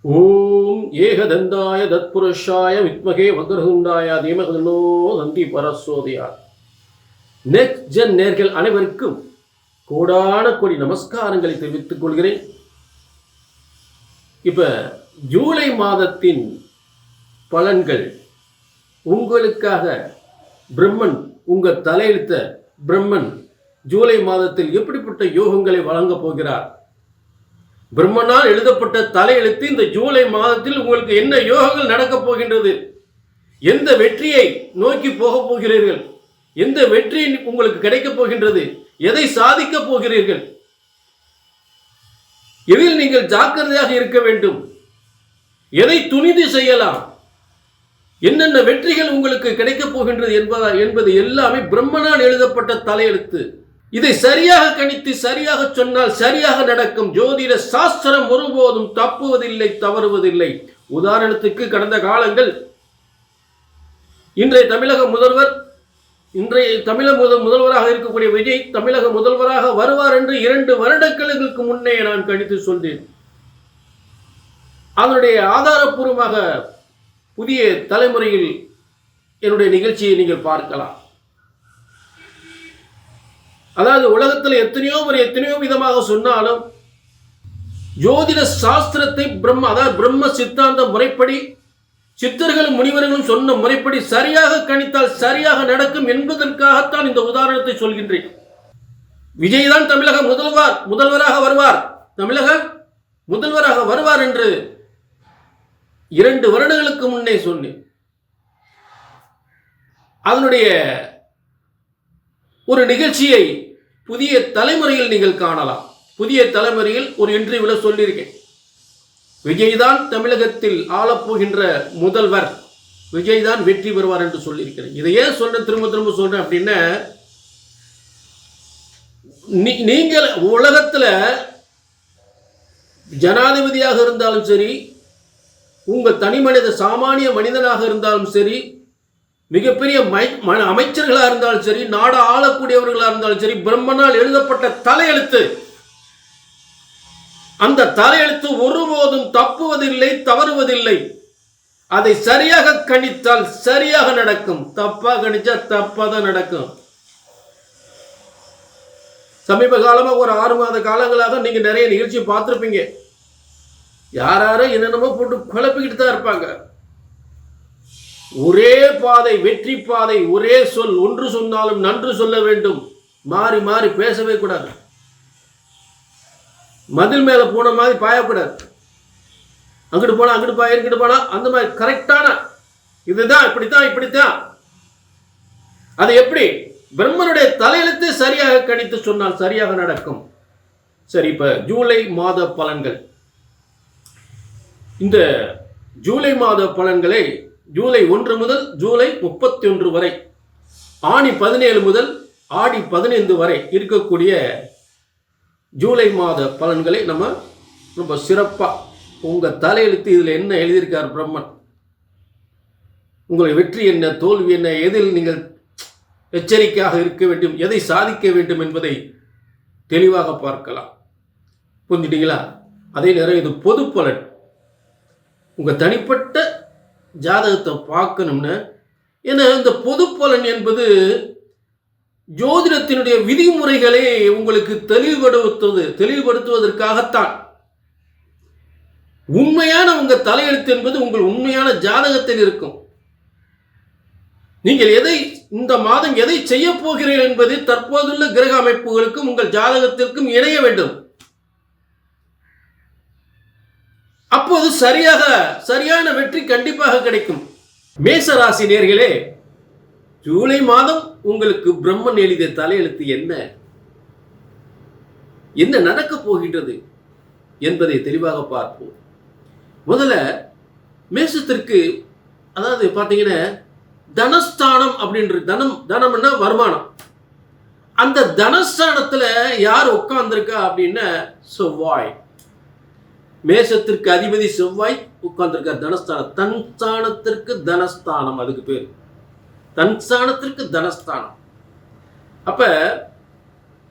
ஓம் ஏகதந்தாய தத்புருஷாய வித்மகே வக்ரதுண்டாய தீமகி தந்தி பரசோதியா. நெக்ஸ்ட் ஜென் நேர்கள் அனைவருக்கும் கோடான கோடி நமஸ்காரங்களை தெரிவித்துக் கொள்கிறேன். இப்ப ஜூலை மாதத்தின் பலன்கள் உங்களுக்காக பிரம்மன், உங்க தலையெழுத்த பிரம்மன் ஜூலை மாதத்தில் எப்படிப்பட்ட யோகங்களை வழங்கப் போகிறார், பிரம்மனால் எழுதப்பட்ட தலையெழுத்து இந்த ஜூலை மாதத்தில் உங்களுக்கு என்ன யோகங்கள் நடக்கப் போகின்றது, எந்த வெற்றியை நோக்கி போக போகிறீர்கள், எந்த வெற்றி உங்களுக்கு கிடைக்கப் போகின்றது, எதை சாதிக்கப் போகிறீர்கள், எதில் நீங்கள் ஜாக்கிரதையாக இருக்க வேண்டும், எதை துணிந்து செய்யலாம், என்னென்ன வெற்றிகள் உங்களுக்கு கிடைக்கப் போகின்றது என்பது எல்லாமே பிரம்மனால் எழுதப்பட்ட தலையெழுத்து. இதை சரியாக கணித்து சரியாக சொன்னால் சரியாக நடக்கும். ஜோதிட சாஸ்திரம் ஒருபோதும் தப்புவதில்லை, தவறுவதில்லை. உதாரணத்துக்கு கடந்த காலங்கள் இன்றைய தமிழக முதல்வராக இருக்கக்கூடிய விஜய் தமிழக முதல்வராக வருவார் என்று 2 வருடங்களுக்கு முன்னே நான் கணித்து சொல்றேன். அதனுடைய ஆதாரப்பூர்வமாக புதிய தலைமுறையில் என்னுடைய நிகழ்ச்சியை நீங்கள் பார்க்கலாம். அதாவது உலகத்தில் எத்தனையோ விதமாக சொன்னாலும் ஜோதிட சாஸ்திரத்தை பிரம்ம சித்தாந்த முறைப்படி சித்தர்களும் முனிவர்களும் சொன்ன முறைப்படி சரியாக கணித்தால் சரியாக நடக்கும் என்பதற்காகத்தான் இந்த உதாரணத்தை சொல்கின்றேன். விஜய் தான் தமிழக முதல்வராக வருவார் என்று 2 வருடங்களுக்கு முன்னே சொன்னேன். அதனுடைய ஒரு நிகழ்ச்சியை புதிய தலைமுறையில் நீங்கள் காணலாம். புதிய தலைமுறையில் ஒரு இன்டர்வியூல சொல்லியிருக்கேன், விஜய் தான் தமிழகத்தில் ஆளப்போகின்ற முதல்வர், விஜய் தான் வெற்றி பெறுவார் என்று சொல்லியிருக்கிறேன். இதை ஏன் திரும்ப சொல்றேன் அப்படின்னா, நீங்கள் உலகத்துல ஜனாதிபதியாக இருந்தாலும் சரி, உங்க தனி சாமானிய மனிதனாக இருந்தாலும் சரி, மிகப்பெரிய அமைச்சர்களாக இருந்தாலும் சரி, நாடு ஆளக்கூடியவர்களாக இருந்தாலும் சரி, பிரம்மனால் எழுதப்பட்ட தலையெழுத்து, அந்த தலையெழுத்து ஒருபோதும் தப்புவதில்லை, தவறுவதில்லை. அதை சரியாக கணித்தால் சரியாக நடக்கும், தப்பா கணிச்சா தப்பாதான் நடக்கும். சமீப காலமாக ஒரு 6 மாத காலங்களாக நீங்க நிறைய நிகழ்ச்சி பார்த்திருப்பீங்க. யாரும் என்னென்னமோ போட்டு குழப்பிக்கிட்டு தான் இருப்பாங்க. ஒரே பாதை, வெற்றி பாதை, ஒரே சொல், ஒன்று சொன்னாலும் நன்று சொல்ல வேண்டும், மாறி மாறி பேசவே கூடாது, மதில் மேல போன மாதிரி பாயக்கூடாது, அங்கிட்டு போனா அங்கிட்டு பாய, இங்கிட்டு போனா அந்த மாதிரி கரெக்டான இதுதான், இப்படித்தான். அது எப்படி? பிரம்மனுடைய தலையெழுத்து சரியாக கணித்து சொன்னால் சரியாக நடக்கும். சரி, இப்ப ஜூலை மாத பலன்கள். இந்த ஜூலை மாத பலன்களை ஜூலை 1 முதல் ஜூலை 31 வரை, ஆணி 17 முதல் ஆடி 15 வரை இருக்கக்கூடிய ஜூலை மாத பலன்களை நம்ம ரொம்ப சிறப்பா, உங்க தலையெழுத்து இதில் என்ன எழுதியிருக்கார் பிரம்மன், உங்களுடைய வெற்றி என்ன, தோல்வி என்ன, எதில் நீங்கள் எச்சரிக்கையாக இருக்க வேண்டும், எதை சாதிக்க வேண்டும் என்பதை தெளிவாக பார்க்கலாம். புரிஞ்சுட்டீங்களா? அதே நேரம் இது பொது பலன். உங்க தனிப்பட்ட ஜாதகத்தை பார்க்கணும்னு, ஏன்னா இந்த பொது பலன் என்பது ஜோதிடத்தினுடைய விதிமுறைகளை உங்களுக்கு தெளிவுபடுத்துவதற்காகத்தான். உண்மையான உங்க தலையெழுத்து என்பது உங்கள் உண்மையான ஜாதகத்தில் இருக்கும். நீங்கள் இந்த மாதம் எதை செய்ய போகிறீர்கள் என்பது தற்போதுள்ள கிரக அமைப்புகளுக்கும் உங்கள் ஜாதகத்திற்கும் இணைய வேண்டும். அப்போது சரியான வெற்றி கண்டிப்பாக கிடைக்கும். மேச ராசி நேயர்களே, ஜூலை மாதம் உங்களுக்கு பிரம்மன் எழுதிய தலையெழுத்து என்ன நடக்க போகின்றது என்பதை தெளிவாக பார்ப்போம். முதல்ல மேசத்திற்கு, அதாவது பார்த்தீங்கன்னா தனஸ்தானம் அப்படின்றது, தனம்னா வருமானம். அந்த தனஸ்தானத்துல யார் உட்கார்ந்துருக்கா அப்படின்னா செவ்வாய். மேசத்திற்கு அதிபதி செவ்வாய் உட்கார்ந்திருக்கார் தனஸ்தானம். தன் ஸ்தானத்திற்கு தனஸ்தானம், அதுக்கு பேர் தன் ஸ்தானத்திற்கு தனஸ்தானம். அப்ப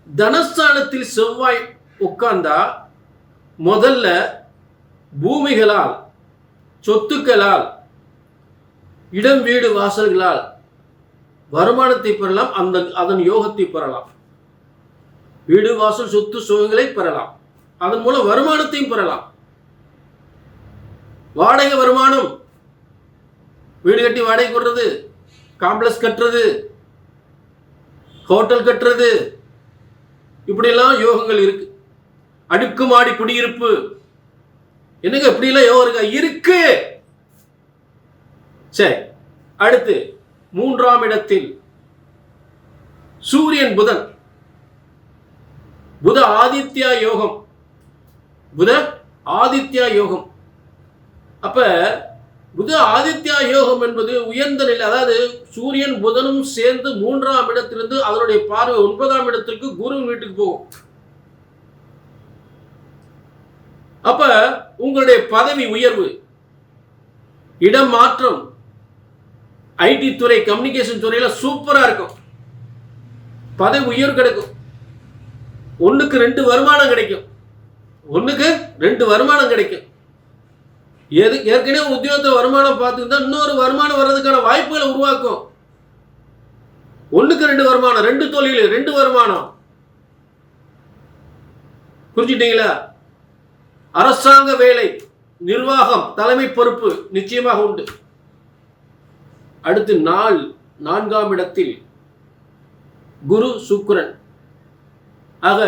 தனஸ்தானத்தில் செவ்வாய் உட்கார்ந்தா முதல்ல பூமிகளால், சொத்துக்களால், இடம் வீடு வாசல்களால் வருமானத்தை பெறலாம். அதன் யோகத்தை பெறலாம். வீடு வாசல் சொத்து சுகங்களை பெறலாம். அதன் மூலம் வருமானத்தையும் பெறலாம். வாடகை வருமானம், வீடு கட்டி வாடகை கொடுறது, காம்ப்ளெக்ஸ் கட்டுறது, ஹோட்டல் கட்டுறது, இப்படியெல்லாம் யோகங்கள் இருக்கு. அடுக்குமாடி குடியிருப்பு, என்னங்க இப்படியெல்லாம் யோகம் இருக்கு. சரி, அடுத்து 3ஆம் இடத்தில் சூரியன் புதன், புத ஆதித்யா யோகம். புத ஆதித்யா யோகம். அப்ப புத ஆதித்யா யோகம் என்பது உயர்ந்த நிலை. அதாவது சூரியன் புதனும் சேர்ந்து 3ஆம் இடத்திலிருந்து அதனுடைய பார்வை 9ஆம் இடத்திற்கு குருவின் வீட்டுக்கு போகும். அப்ப உங்களுடைய பதவி உயர்வு, இடம் மாற்றம், ஐடி துறை, கம்யூனிகேஷன் துறையில சூப்பரா இருக்கும். பதவி உயர்வு கிடைக்கும். 1க்கு 2 வருமானம் கிடைக்கும். 1க்கு 2 வருமானம் கிடைக்கும். ஏற்கனவே உத்தியோகத்தை வருமானம் பார்த்துருந்தா இன்னொரு வருமானம் வர்றதுக்கான வாய்ப்புகளை உருவாக்கும். 1க்கு 2 வருமானம், 2 தொழில், 2 வருமானம். புரிஞ்சுட்டீங்களா? அரசாங்க வேலை, நிர்வாகம், தலைமை பொறுப்பு நிச்சயமாக உண்டு. அடுத்து 4ஆம் இடத்தில் குரு சுக்கிரன். ஆக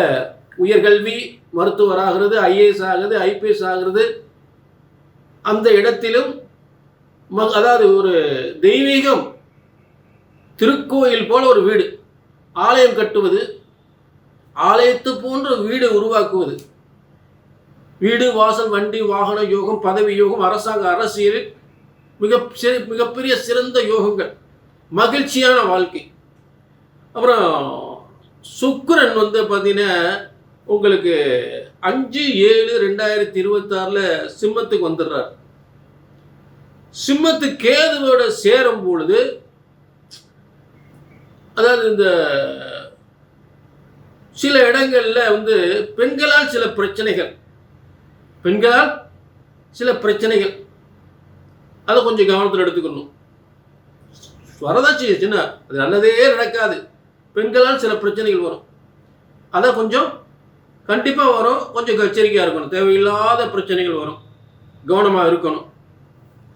உயர்கல்வி, மருத்துவர் ஆகிறது, ஐஏஎஸ் ஆகிறது, ஐபிஎஸ் ஆகிறது. அந்த இடத்திலும் அதாவது ஒரு தெய்வீகம், திருக்கோயில் போல ஒரு வீடு, ஆலயம் கட்டுவது, ஆலயத்து போன்ற வீடு உருவாக்குவது, வீடு வாசல் வண்டி வாகன யோகம், பதவி யோகம், அரசாங்க அரசியல், மிகப்பெரிய சிறந்த யோகங்கள், மகிழ்ச்சியான வாழ்க்கை. அப்புறம் சுக்கிரன் பார்த்தீங்கன்னா உங்களுக்கு 5/7/2026 சிம்மத்துக்கு வந்துடுறார். சிம்மத்து கேதுவோட சேரும் பொழுது, அதாவது இந்த சில இடங்கள்ல பெண்களால் சில பிரச்சனைகள், அதை கொஞ்சம் கவனத்தில் எடுத்துக்கணும். வரதாச்சு சின்ன, அது நல்லதே நடக்காது. பெண்களால் சில பிரச்சனைகள் வரும். அதை கொஞ்சம் கண்டிப்பாக வரும். கொஞ்சம் எச்சரிக்கையாக இருக்கணும். தேவையில்லாத பிரச்சனைகள் வரும், கவனமாக இருக்கணும்.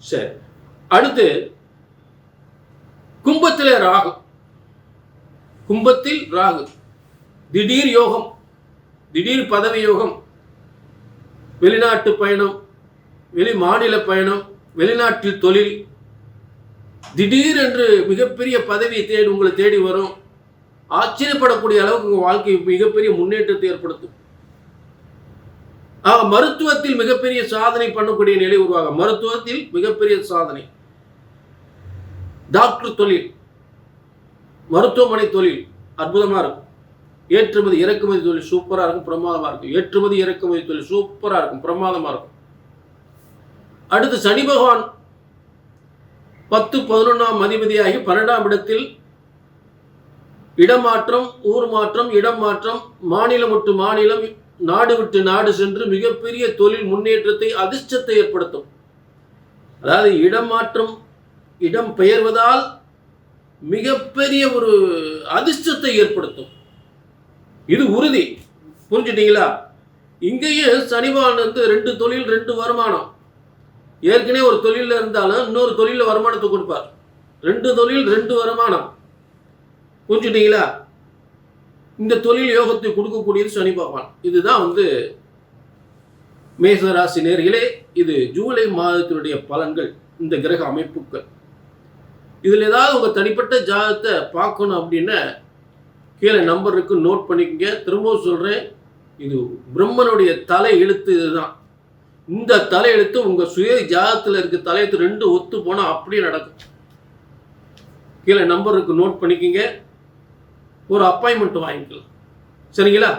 சரி, அடுத்து கும்பத்தில் ராகு, திடீர் யோகம், திடீர் பதவி யோகம், வெளிநாட்டு பயணம், வெளி மாநில பயணம், வெளிநாட்டில் தொழில், திடீரென்று மிகப்பெரிய பதவியை உங்களை தேடி வரும். ஆச்சரியப்படக்கூடிய அளவுக்கு உங்கள் வாழ்க்கை மிகப்பெரிய முன்னேற்றத்தை ஏற்படுத்தும். மருத்துவத்தில் மிகப்பெரிய சாதனை பண்ணக்கூடிய நிலை உருவாகும். மருத்துவத்தில் மிகப்பெரிய சாதனை, டாக்டர் தொழில், மருத்துவமனை தொழில் அற்புதமாக இருக்கும். ஏற்றுமதி இறக்குமதி தொழில் சூப்பராக இருக்கும், பிரமாதமாக இருக்கும். ஏற்றுமதி இறக்குமதி தொழில் சூப்பராக இருக்கும், பிரமாதமாக இருக்கும். அடுத்து சனி பகவான் 10-11ஆம் அதிபதியாகி 12ஆம் இடத்தில் இடமாற்றம், ஊர் மாற்றம், இடம் மாற்றம், மாநிலம் விட்டு மாநிலம், நாடு விட்டு நாடு சென்று மிகப்பெரிய தொழில் முன்னேற்றத்தை, அதிர்ஷ்டத்தை ஏற்படுத்தும். அதாவது இடம் மாற்றம், இடம் பெயர்வதால் மிகப்பெரிய ஒரு அதிர்ஷ்டத்தை ஏற்படுத்தும். இது உறுதி. புரிஞ்சுட்டீங்களா? இங்கேயும் சனிவான் 2 தொழில் 2 வருமானம். ஏற்கனவே ஒரு தொழிலில் இருந்தாலும் இன்னொரு தொழிலில் வருமானத்தை கொடுப்பார். 2 தொழில் 2 வருமானம். புரிஞ்சுட்டீங்களா? இந்த தொழில் யோகத்தை கொடுக்கக்கூடியது சனி பகவான். இதுதான் மேசராசி நேயர்களே, இது ஜூலை மாதத்தினுடைய பலன்கள், இந்த கிரக அமைப்புகள். இதில் ஏதாவது உங்கள் தனிப்பட்ட ஜாதகத்தை பார்க்கணும் அப்படின்னா கீழே நம்பர் இருக்கு, நோட் பண்ணிக்கங்க. திரும்பவும் சொல்கிறேன், இது பிரம்மனுடைய தலை எழுத்து. இதுதான் இந்த தலை எழுத்து. உங்கள் சுய ஜாதகத்தில் இருக்க தலையெழுத்து 2 ஒத்து போனால் அப்படியே நடக்கும். கீழே நம்பர் இருக்கு, நோட் பண்ணிக்கங்க. ஒரு அப்பாயின்மெண்ட் வாங்கிக்கலாம். சரிங்களா?